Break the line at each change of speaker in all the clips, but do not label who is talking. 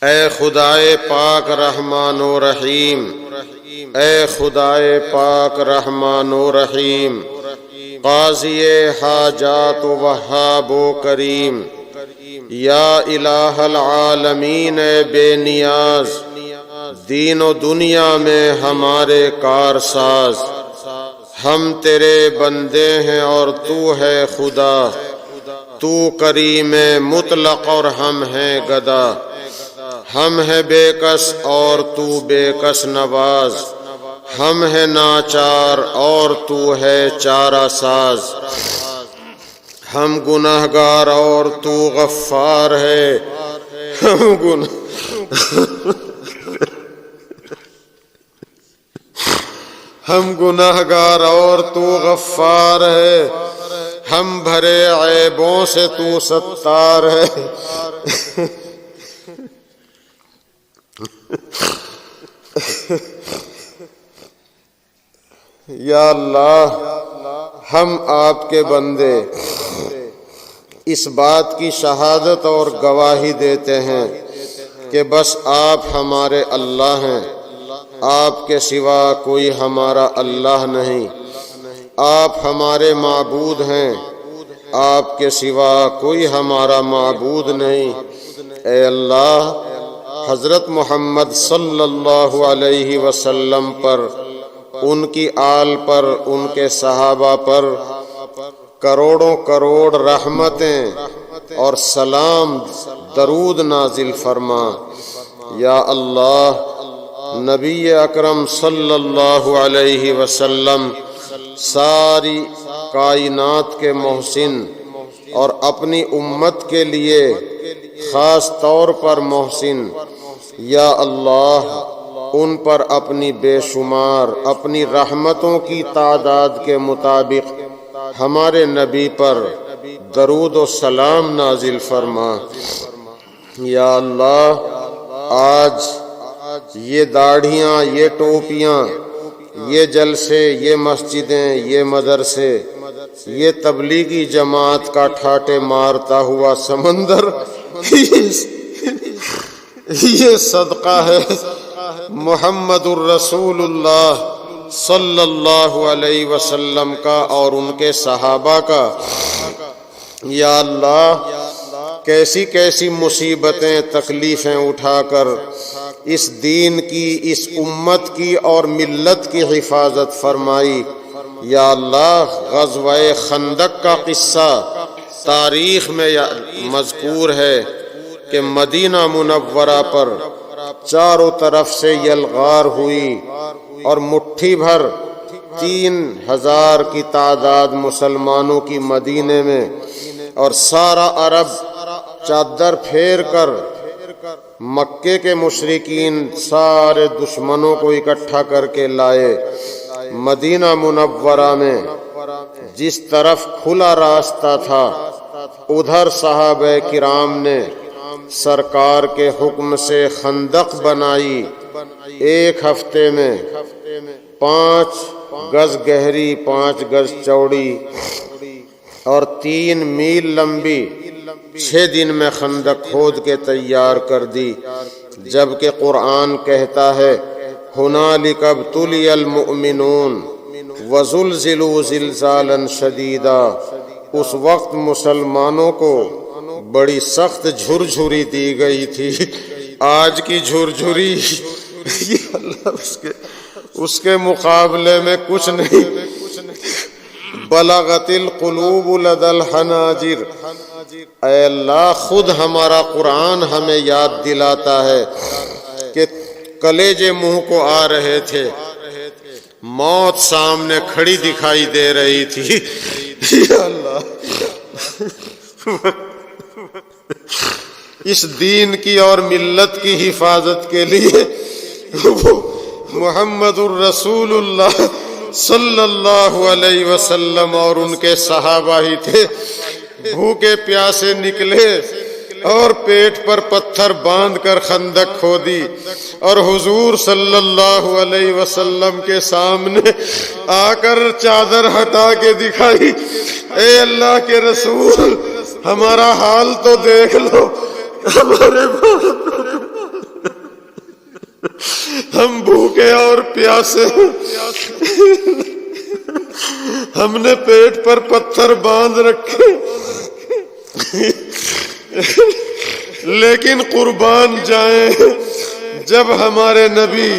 اے خدائے پاک رحمان و رحیم، اے خدائے پاک رحمان و رحیم، قاضی حاجات و وہاب و کریم، یا الہ العالمین بے نیاز، دین و دنیا میں ہمارے کارساز، ہم تیرے بندے ہیں اور تو ہے خدا، تو کریم مطلق اور ہم ہیں گدا، ہم ہے بے کس اور تو بے کس نواز، ہم ہے ناچار اور تو ہے چارہ ساز، ہم گناہگار اور تو غفار ہے، ہم گناہگار اور تو غفار ہے، ہم بھرے عیبوں سے تو ستار ہے۔ یا اللہ، ہم آپ کے بندے اس بات کی شہادت اور گواہی دیتے ہیں کہ بس آپ ہمارے اللہ ہیں، آپ کے سوا کوئی ہمارا اللہ نہیں، آپ ہمارے معبود ہیں، آپ کے سوا کوئی ہمارا معبود نہیں۔ اے اللہ، حضرت محمد صلی اللہ علیہ وسلم پر، ان کی آل پر، ان کے صحابہ پر کروڑوں کروڑ رحمتیں اور سلام درود نازل فرما۔ یا اللہ، نبی اکرم صلی اللہ علیہ وسلم ساری کائنات کے محسن اور اپنی امت کے لیے خاص طور پر محسن، یا اللہ ان پر اپنی بے شمار اپنی رحمتوں کی تعداد کے مطابق ہمارے نبی پر درود و سلام نازل فرما۔ یا اللہ، آج یہ داڑھیاں، یہ ٹوپیاں، یہ جلسے، یہ مسجدیں، یہ مدرسے، یہ تبلیغی جماعت کا ٹھاٹے مارتا ہوا سمندر، یہ صدقہ ہے محمد الرسول اللہ صلی اللہ علیہ وسلم کا اور ان کے صحابہ کا۔ یا اللہ، کیسی کیسی مصیبتیں، تکلیفیں اٹھا کر اس دین کی، اس امت کی اور ملت کی حفاظت فرمائی۔ یا اللہ، غزوہ خندق کا قصہ تاریخ میں مذکور ہے کہ مدینہ منورہ پر چاروں طرف سے یلغار ہوئی اور مٹھی بھر 3000 کی تعداد مسلمانوں کی مدینے میں، اور سارا عرب چادر پھیر کر مکے کے مشرکین سارے دشمنوں کو اکٹھا کر کے لائے۔ مدینہ منورہ میں جس طرف کھلا راستہ تھا، ادھر صحابہ کرام نے سرکار کے حکم سے خندق بنائی۔ ایک ہفتے میں 5 گز گہری، 5 گز چوڑی اور 3 میل لمبی 6 دن میں خندق کھود کے تیار کر دی، جبکہ قرآن کہتا ہے ہنالک ابتلی المؤمنون وزلزلوا زلزالا شدیدا۔ اس وقت مسلمانوں کو بڑی سخت جھرجھری دی گئی تھی۔ آج کی جھرجھری اس کے مقابلے میں کچھ نہیں۔ بلغت القلوب لدى الحناجر۔ اے اللہ، خود ہمارا قرآن ہمیں یاد دلاتا ہے کہ کلیجے منہ کو آ رہے تھے، موت سامنے کھڑی دکھائی دے رہی تھی۔ یا اللہ، اس دین کی اور ملت کی حفاظت کے لیے محمد الرسول اللہ صلی اللہ علیہ وسلم اور ان کے صحابہ ہی تھے، بھوکے پیاسے نکلے اور پیٹ پر پتھر باندھ کر خندق کھودی، اور حضور صلی اللہ علیہ وسلم کے سامنے آ کر چادر ہٹا کے دکھائی۔ اے اللہ کے رسول، ہمارا حال تو دیکھ لو، ہمارے ہم بھوکے اور پیاسے، ہم نے پیٹ پر پتھر باندھ رکھے، لیکن قربان جائیں جب ہمارے نبی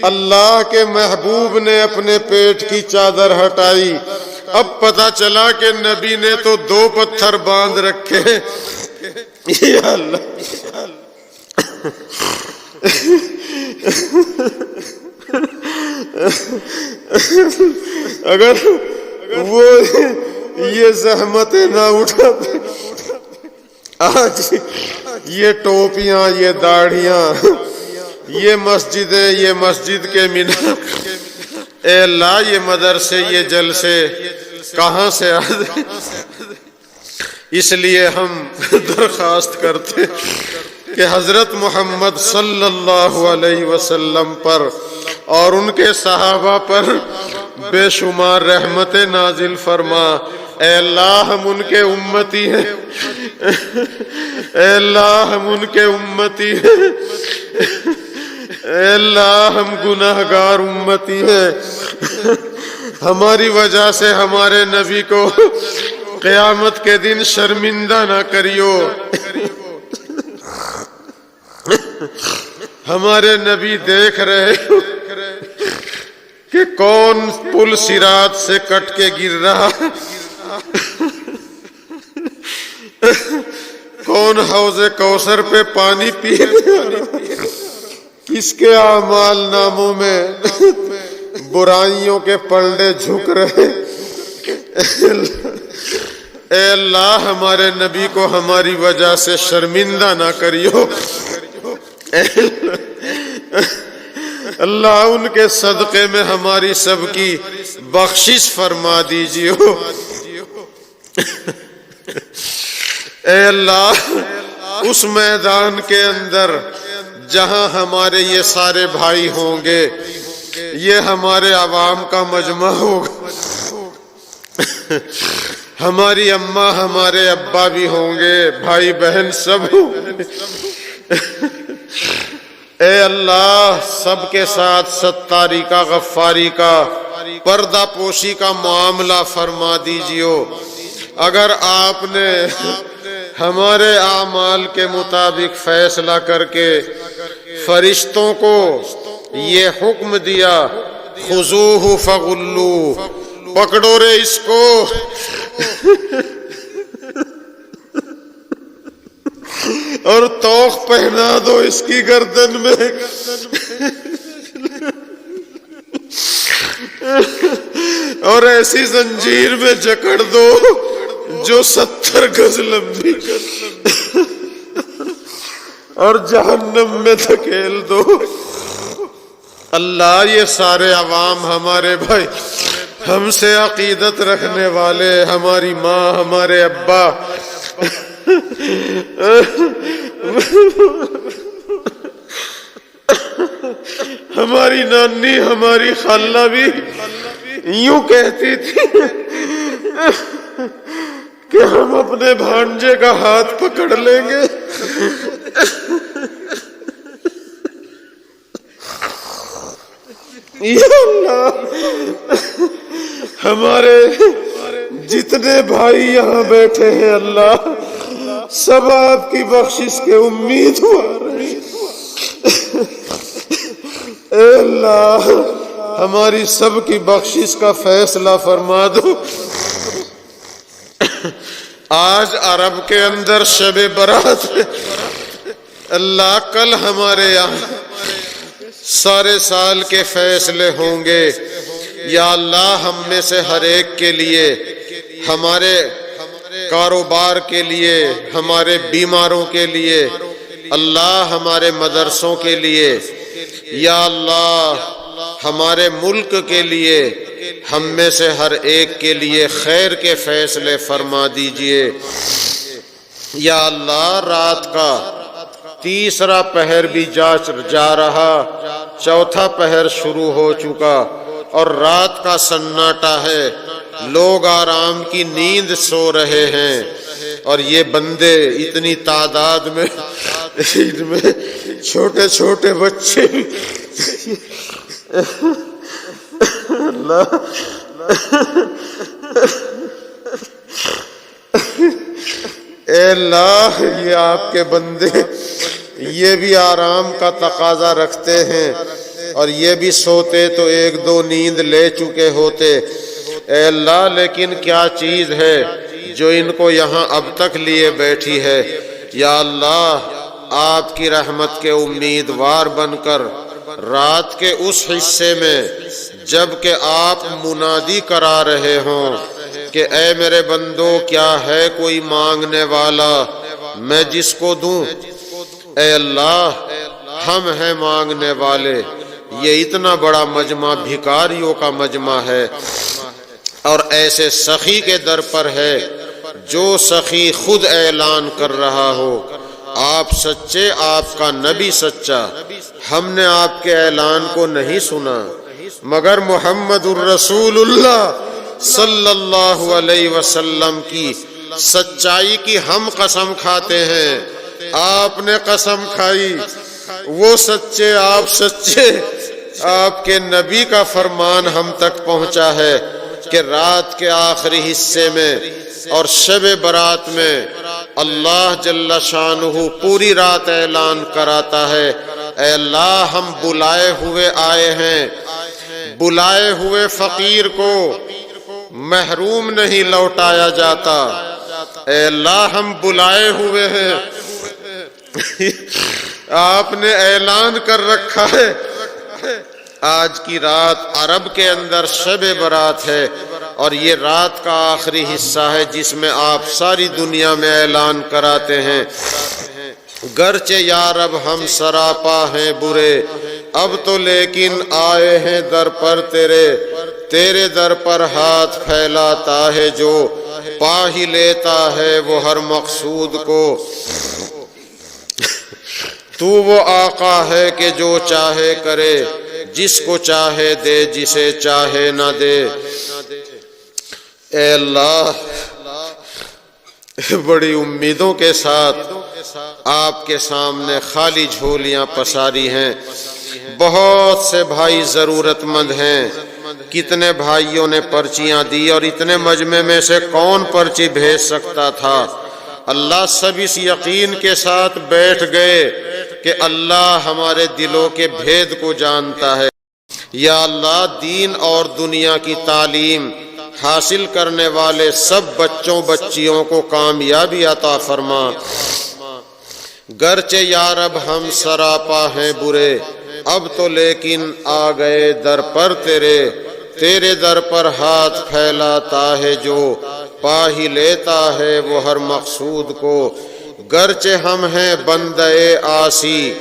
اللہ کے محبوب نے اپنے پیٹ کی چادر ہٹائی، اب پتہ چلا کہ نبی نے تو 2 پتھر باندھ رکھے۔ یا اللہ، اگر وہ یہ زحمتیں نہ اٹھاتے، آج یہ ٹوپیاں، یہ داڑھیاں، یہ مسجدیں، یہ مسجد کے مینار، اے اللہ یہ مدرسے، یہ جلسے کہاں سے آتے؟ اس لیے ہم درخواست کرتے کہ حضرت محمد صلی اللہ علیہ وسلم پر اور ان کے صحابہ پر بے شمار رحمت نازل فرما۔ اے اللہ ہم ان کے امتی ہیں، اے اللہ ہم ان کے امتی ہیں، اے اللہ ہم گناہگار امتی ہیں، ہماری وجہ سے ہمارے نبی کو قیامت کے دن شرمندہ نہ کریو۔ ہمارے نبی دیکھ رہے ہو کہ کون پل صراط سے کٹ کے گر رہا، کون حوض کوثر پہ پانی پی رہا، کس کے اعمال ناموں میں برائیوں کے پلڑے جھک رہے۔ اے اللہ ہمارے نبی کو ہماری وجہ سے شرمندہ نہ کریو۔ اللہ ان کے صدقے میں ہماری سب کی بخشش فرما دیجیے۔ اے اللہ اس میدان کے اندر جہاں ہمارے یہ سارے بھائی ہوں گے، یہ ہمارے عوام کا مجمع ہوگا، ہماری اماں ہمارے ابا بھی ہوں گے، بھائی بہن سب ہوں گے۔ اے اللہ سب کے ساتھ ستاری کا، غفاری کا، پردہ پوشی کا معاملہ فرما دیجیے۔ اگر آپ نے ہمارے اعمال کے مطابق فیصلہ کر کے فرشتوں کو یہ حکم دیا، خذوہ فغلوہ، پکڑو رے اس کو، اور توق پہنا دو اس کی گردن میں، اور ایسی زنجیر میں جکڑ دو جو 70 گز لمبی، اور جہنم میں دھکیل دو۔ اللہ یہ سارے عوام ہمارے بھائی، ہم سے عقیدت رکھنے والے، ہماری ماں، ہمارے ابا، ہماری نانی، ہماری خالہ بھی یوں کہتی تھی کہ ہم اپنے بھانجے کا ہاتھ پکڑ لیں گے۔ یا اللہ ہمارے جتنے بھائی یہاں بیٹھے ہیں، اللہ سب آپ کی بخشش کے امیدوار ہیں۔ اے اللہ ہماری سب کی بخشش کا فیصلہ فرما دو۔ آج عرب کے اندر شب برات ہے، اللہ کل ہمارے یہاں سارے سال کے فیصلے ہوں گے۔ یا اللہ ہم میں سے ہر ایک کے لیے، ہمارے کاروبار کے لیے، ہمارے بیماروں کے لیے، اللہ ہمارے مدرسوں کے لیے، یا اللہ ہمارے ملک کے لیے، ہم میں سے ہر ایک کے لیے خیر کے فیصلے فرما دیجئے۔ یا اللہ رات کا تیسرا پہر بھی جا رہا، چوتھا پہر شروع ہو چکا، اور رات کا سناٹا ہے، لوگ آرام کی نیند سو رہے ہیں، اور یہ بندے اتنی تعداد میں، ان میں چھوٹے چھوٹے بچے اللہ اے اللہ، یہ آپ کے بندے یہ بھی آرام کا تقاضا رکھتے ہیں، اور یہ بھی سوتے تو ایک دو نیند لے چکے ہوتے۔ اے اللہ، لیکن کیا چیز ہے جو ان کو یہاں اب تک لیے بیٹھی ہے؟ یا اللہ، آپ کی رحمت کے امیدوار بن کر رات کے اس حصے میں جب کہ آپ منادی کرا رہے ہوں کہ اے میرے بندو، کیا ہے کوئی مانگنے والا میں جس کو دوں؟ اے اللہ، ہم ہیں مانگنے والے۔ یہ اتنا بڑا مجمع بھکاریوں کا مجمع ہے، اور ایسے سخی کے در پر ہے جو سخی خود اعلان کر رہا ہو، آپ سچے، آپ کا نبی سچا۔ ہم نے آپ کے اعلان کو نہیں سنا، مگر محمد الرسول اللہ صلی اللہ علیہ وسلم کی سچائی کی ہم قسم کھاتے ہیں۔ آپ نے قسم کھائی، وہ سچے، آپ سچے۔ آپ کے نبی کا فرمان ہم تک پہنچا ہے کہ رات کے آخری حصے میں اور شب برات میں اللہ جل شانہ پوری رات اعلان کراتا ہے، اے اللہ، ہم بلائے ہوئے آئے ہیں، بلائے ہوئے فقیر کو محروم نہیں لوٹایا جاتا۔ اے اللہ، ہم بلائے ہوئے ہیں، آپ نے اعلان کر رکھا ہے۔ آج کی رات عرب کے اندر شب برات ہے، اور یہ رات کا آخری حصہ ہے جس میں آپ ساری دنیا میں اعلان کراتے ہیں، گرچہ یا رب ہم سراپا ہیں برے، اب تو لیکن آئے ہیں در پر تیرے، تیرے در پر ہاتھ پھیلاتا ہے جو، پا ہی لیتا ہے وہ ہر مقصود کو۔ تو وہ آقا ہے کہ جو چاہے کرے، جس کو چاہے دے، جسے چاہے نہ دے۔ اے اللہ، بڑی امیدوں کے ساتھ آپ کے سامنے خالی جھولیاں پساری ہیں۔ بہت سے بھائی ضرورت مند ہیں، کتنے بھائیوں نے پرچیاں دی، اور اتنے مجمع میں سے کون پرچی بھیج سکتا تھا؟ اللہ سب اس یقین کے ساتھ بیٹھ گئے کہ اللہ ہمارے دلوں کے بھید کو جانتا ہے۔ یا اللہ، دین اور دنیا کی تعلیم حاصل کرنے والے سب بچوں بچیوں کو کامیابی عطا فرما۔ گرچہ یا رب ہم سراپا ہیں برے، اب تو لیکن آ گئے در پر تیرے، تیرے در پر ہاتھ پھیلاتا ہے جو، پا ہی لیتا ہے وہ ہر مقصود کو۔ گرچہ ہم ہیں بندے عاصی،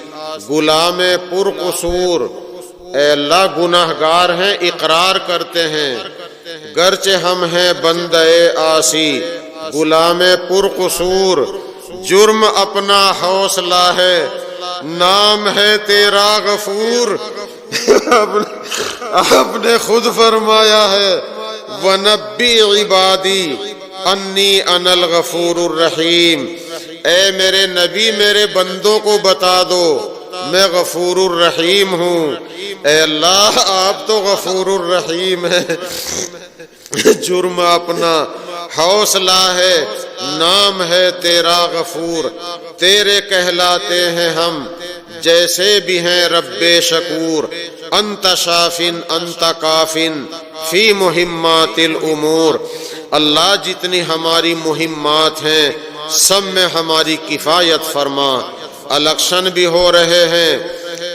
غلام پر قصور، اے اللہ گناہگار ہیں، اقرار کرتے ہیں۔ گرچہ ہم ہیں بندے عاصی، غلام پر قصور، جرم اپنا حوصلہ ہے، نام ہے تیرا غفور۔ آپ نے خود فرمایا ہے، وَنَبِّئْ عِبَادِي اَنِّي أَنَا الْغَفُورُ الرَّحِيمُ۔ اے میرے نبی، میرے بندوں کو بتا دو میں غفور الرحیم ہوں۔ اے اللہ، آپ تو غفور الرحیم ہیں، جرم اپنا حوصلہ ہے، نام ہے تیرا غفور، تیرے کہلاتے ہیں ہم، جیسے بھی ہیں رب شکور۔ انت شافن انت کافن فی مہمات الامور۔ اللہ، جتنی ہماری مہمات ہیں سب میں ہماری کفایت فرما۔ الیکشن بھی ہو رہے ہیں،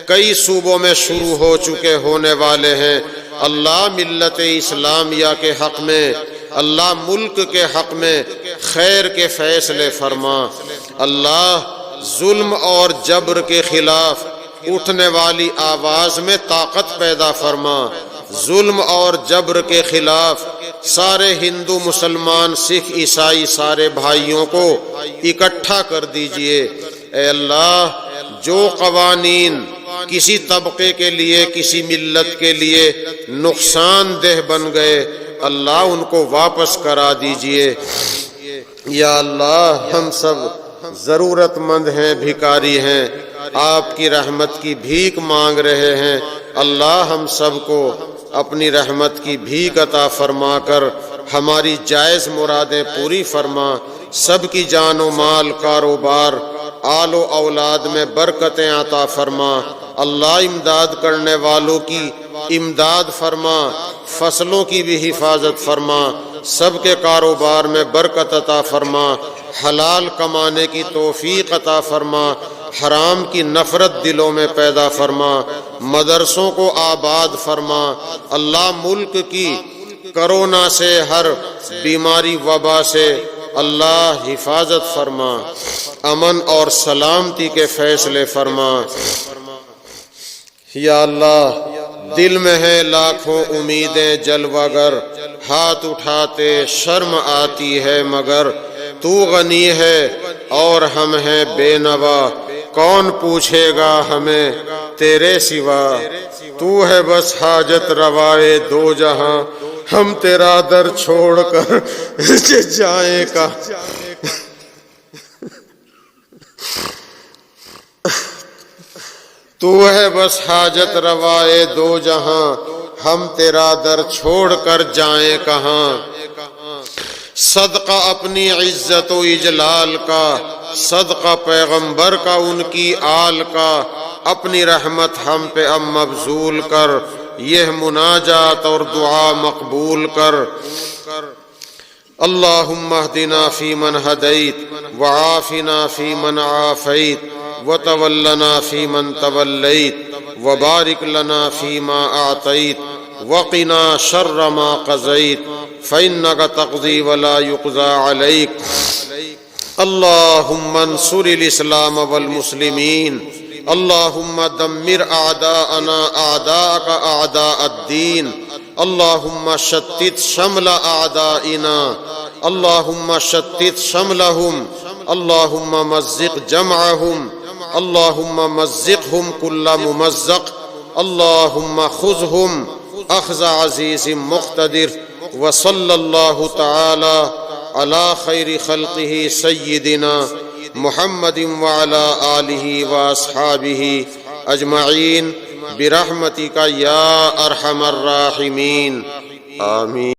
کئی صوبوں میں شروع ہو چکے، ہونے والے ہیں۔ اللہ، ملت اسلامیہ کے حق میں، اللہ ملک کے حق میں خیر کے فیصلے فرما۔ اللہ، ظلم اور جبر کے خلاف اٹھنے والی آواز میں طاقت پیدا فرما۔ ظلم اور جبر کے خلاف سارے ہندو، مسلمان، سکھ، عیسائی سارے بھائیوں کو اکٹھا کر دیجئے۔ اے اللہ، جو قوانین کسی طبقے کے لیے، کسی ملت کے لیے نقصان دہ بن گئے، اللہ ان کو واپس کرا دیجئے۔ یا اللہ ہم سب ضرورت مند ہیں، بھکاری ہیں، آپ کی رحمت کی بھیک مانگ رہے ہیں۔ اللہ ہم سب کو اپنی رحمت کی بھیک عطا فرما کر ہماری جائز مرادیں پوری فرما، سب کی جان و مال، کاروبار، آل و اولاد میں برکتیں عطا فرما۔ اللہ امداد کرنے والوں کی امداد فرما، فصلوں کی بھی حفاظت فرما، سب کے کاروبار میں برکت عطا فرما، حلال کمانے کی توفیق عطا فرما، حرام کی نفرت دلوں میں پیدا فرما، مدرسوں کو آباد فرما۔ اللہ ملک کی کرونا سے، ہر بیماری وبا سے اللہ حفاظت فرما، امن اور سلامتی کے فیصلے فرما۔ یا اللہ دل میں ہے لاکھوں امیدیں جلوہ گر، ہاتھ اٹھاتے شرم آتی ہے مگر، تو غنی ہے اور ہم ہیں بے نوا، کون پوچھے گا ہمیں تیرے سوا، تو ہے بس حاجت روائے دو جہاں، ہم تیرا در چھوڑ کر جائیں کہاں۔ تو ہے بس حاجت روائے دو جہاں، ہم تیرا در چھوڑ کر جائیں کہاں۔ صدقہ اپنی عزت و اجلال کا، صدقہ پیغمبر کا ان کی آل کا، اپنی رحمت ہم پہ اب مبذول کر، یہ مناجات اور دعا مقبول کر۔ اللہم اہدنا فیمن ہدیت، وعافنا فیمن عافیت، وتولنا فیمن تولیت، وبارک لنا فیما اعطیت، وقنا شر ما قضیت، فإنک تقضی ولا یقضى علیک۔ اللہم انصر الاسلام والمسلمین، اللہم دمر اعداءنا اعداءک اعداء الدین، اللہم شتت شمل اعدائنا، اللہم شتت شملہم، اللہم مزق جمعہم، اللہم مزقہم کل ممزق، اللہم خذہم اخذ عزیز مقتدر۔ وصلی اللہ تعالی علی خیر خلقہ سیدنا محمد وعلی آلہ واصحابہ اجمعین برحمتک یا ارحم الراحمین، آمین۔